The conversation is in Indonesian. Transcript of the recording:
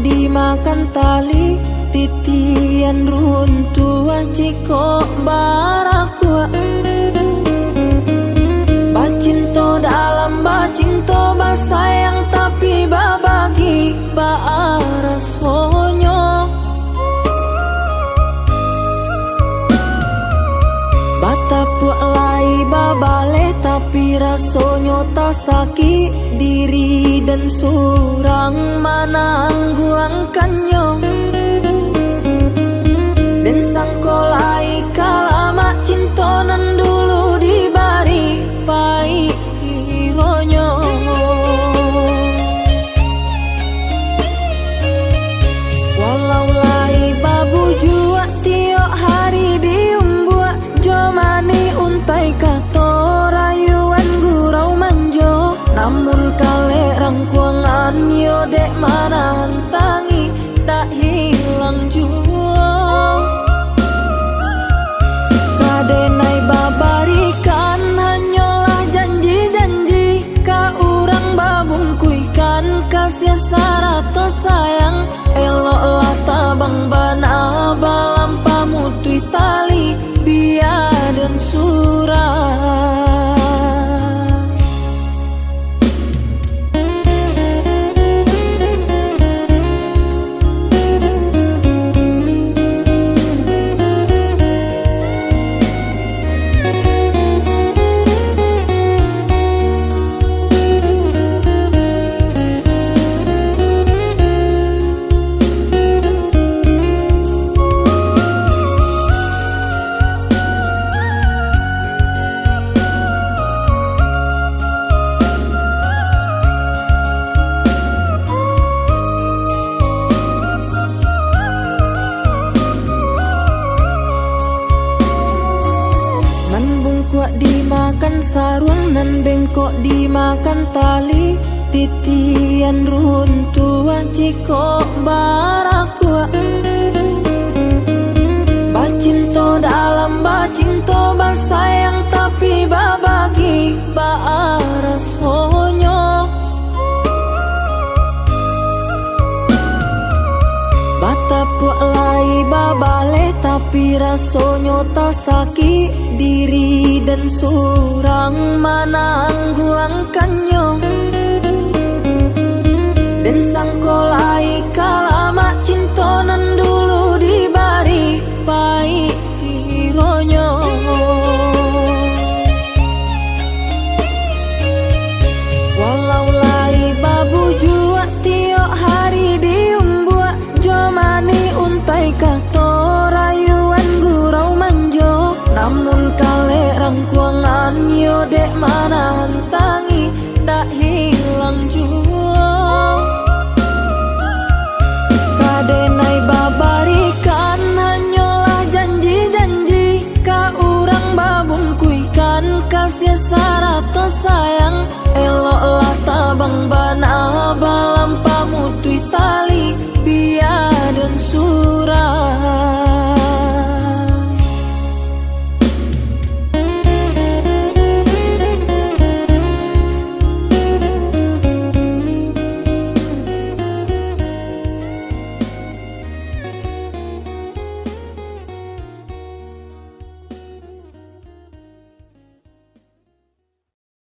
dimakan tali, titian runtuh jiko barakua. Bacinto dalam bacinto basayang tapi babagi baarasonyo. Batapuk lai babale tapi rasonyo tak sakit diri dan surang manangguangkannya. Dan sangkolai kalama cintonan dulu dibari baik kironyo. Walau lai babu jua tiok hari diumbuak jomani untai kato rayuan gurau manjo. Namun kale rangkuangan yo dek mana hantangi tak hilang jua. Kadenai babarikan hanyalah janji-janji, ka urang babungkuikan kasih sarato sayang. Eloklah tabang bana balam pamutui tali biar dan surah. Dimakan sarung nan bengkok dimakan tali, titian runtuh jiko barakua. Bacinto dalam bacinto basayang tapi babagi baarasonyo. Batapuk lai babale tapi rasonyo tak sakit diri dan surang manangguangkannya. Dan sangkolai kala